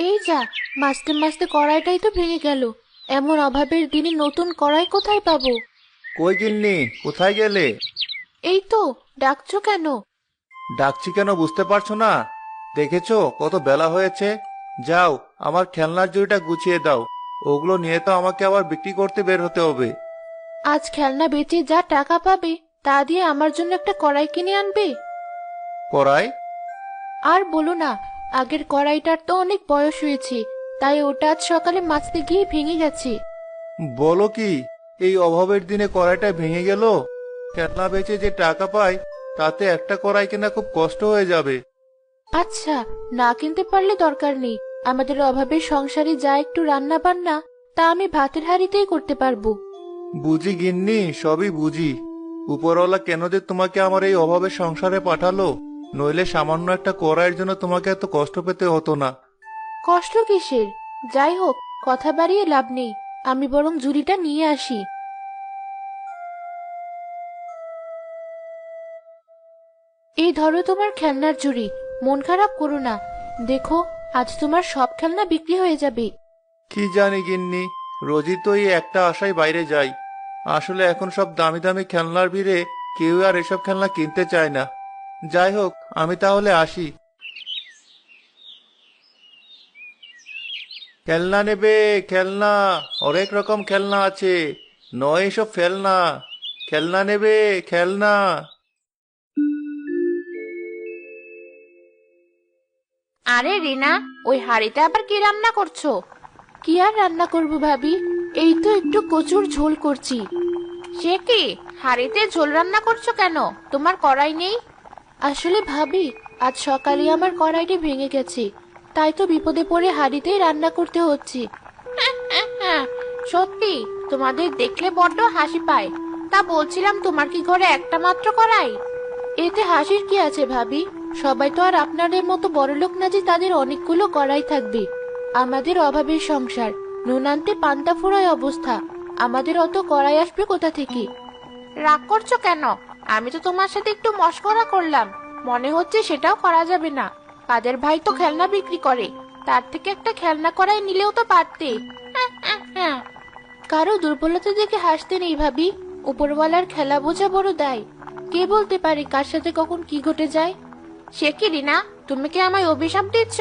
এই যা, মাঝতে মাঝতে কড়াইটাই তো ভেঙে গেল। এমন অভাবের দিনে নতুন কড়াই কোথায় পাবো? কই গিন্নি, কোথায় গেলে? এই তো, ডাকছো কেন? ডাকছি কেন বুঝতে পারছো না? দেখেছো কত বেলা হয়েছে। যাও, আমার খেলনার ঝুড়িটা গুছিয়ে দাও। ওগুলো নিয়ে তো আমাকে আবার বিক্রি করতে বের হতে হবে। আজ খেলনা বেচে যা টাকা পাবে তা দিয়ে আমার জন্য একটা কড়াই কিনে আনবে? কড়াই? আর বলো না, আগের কড়াইটার তো অনেক বয়স হয়েছে, তাই ওটা আজ সকালে মাজতে গিয়ে ভেঙে গেছে। বলো কি, এই অভাবের দিনে কড়াইটা ভেঙে গেল? খেলনা বেচে যে টাকা পাই তাতে একটা কড়াই কেনা খুব কষ্ট হয়ে যাবে। আচ্ছা, না কিনতে পারলে দরকার নেই। আমাদের অভাবের সংসারে যা একটু রান্না বান্না, তা আমি ভাতের হাঁড়িতেই করতে পারবো। বুঝি গিন্নি, সবই বুঝি। উপরওয়ালা কেন যে তোমাকে আমার এই অভাবের সংসারে পাঠালো, নইলে সামান্য একটা কড়াইয়ের জন্য তোমাকে এত কষ্ট পেতে হতো না। কষ্ট কিসের? যাই হোক, কথা বাড়িয়ে লাভ নেই। আমি বরং ঝুড়িটা নিয়ে আসি। এই ধরো তোমার খেলনার ঝুড়ি। মন খারাপ করো না। দেখো, আজ তোমার সব খেলনা বিক্রি হয়ে যাবে। কি জানি গিন্নি, রোজই তো এই একটা আশায় বাইরে যাই। আসলে এখন সব দামি দামি খেলনার ভিড়ে কেউ আর এসব খেলনা কিনতে চায় না। যাই হোক, আমি তাহলে আসি। খেলনা নেবে? খেলনা, অনেক রকম খেলনা আছে। নয় এসব ফেলনা। খেলনা নেবে? খেলনা। আরে রিনা, ওই হাঁড়িতে আবার কি রান্না করছো? কি আর রান্না করব ভাবি, এই তো একটু কচুর ঝোল করছি। সে কি, হাঁড়িতে ঝোল রান্না করছো কেন? তোমার কড়াই নেই? আসলে ভাবি, আজ সকালে আমার কড়াইটি ভেঙে গেছে, তাই তো বিপদে পড়ে হাঁড়িতেই রান্না করতে হচ্ছে। সত্যি, তোমাদের দেখলে বড্ড হাসি পায়। তা বলছিলাম, তোমার কি ঘরে একটা মাত্র কড়াই? এতে হাসির কি আছে ভাবি? সবাই তো আর আপনাদের মতো বড়লোক না যে তাদের অনেকগুলো কড়াই থাকবে। আমাদের অভাবের সংসার, নুন আনতে পান্তা ফুরায় অবস্থা। আমাদের অত কড়াই আসবে কোথা থেকে? রাগ করছো কেন? আমি তো তোমার সাথে একটু মশকরা করলাম। মনে হচ্ছে সেটাও করা যাবে না। কাদের ভাই তো খেলনা বিক্রি করে, তার থেকে একটা খেলনা কড়াই নিলেও তো পারতে। কারো দুর্বলতা দেখে হাসতে নেই ভাবি। উপরওয়ালার খেলা বোঝা বড় দায়। কে বলতে পারে কার সাথে কখন কি ঘটে যায়? সে কি রিনা, তুমি কি আমায় অভিশাপ দিচ্ছ?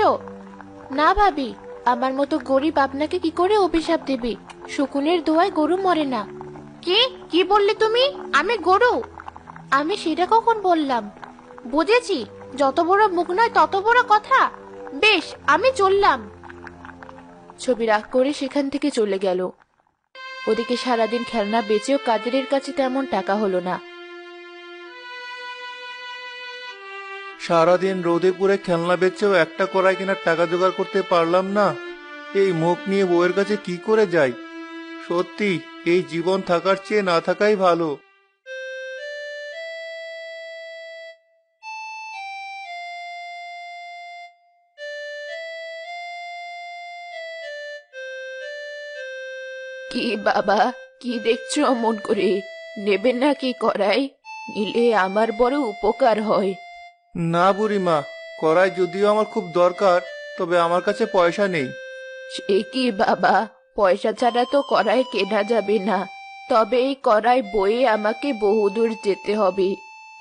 না ভাবি, আমার মতো গরিব আপনাকে কি করে অভিশাপ দেবে? শকুনের দোয়ায় গরু মরে না। কি কি বললে তুমি? আমি গরু? আমি সেটা কখন বললাম? বুঝেছি, যত বড় মুখ নয় তত বড় কথা। বেশ, আমি চললাম। ছবি রাগ করে সেখান থেকে চলে গেল। ওদিকে সারাদিন খেলনা বেচেও কাদেরের কাছে তেমন টাকা হলো না। সারাদিন রোদে পুড়ে খেলনা বেচেও একটা কড়াই কেনার টাকা জোগাড় করতে পারলাম না। এই মুখ নিয়ে বউয়ের কাছে কি করে যাই? সত্যি, এই জীবন থাকার চেয়ে না থাকাই ভালো। কি বাবা, কি দেখছো অমন করে? নেবেন নাকি কড়াই? নিলে আমার বড় উপকার হয়। না বুড়িমা, কড়াই যদিও আমার খুব দরকার, তবে আমার কাছে পয়সা নেই। সে কি বাবা, পয়সা ছাড়া তো কড়াই কেনা যাবে না। তবে এই কড়াই বয়ে আমাকে বহুদূর যেতে হবে।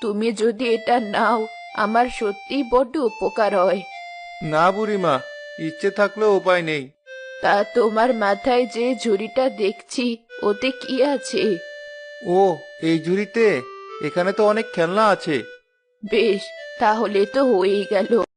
তুমি যদি এটা নাও, আমার সত্যি বড্ড উপকার হয়। না বুড়িমা, ইচ্ছে থাকলেও উপায় নেই। তা তোমার মাথায় যে ঝুড়িটা দেখছি, ওতে কি আছে? ও, এই ঝুড়িতে? এখানে তো অনেক খেলনা আছে। বেশ, তাহলে তো হয়েই গেল।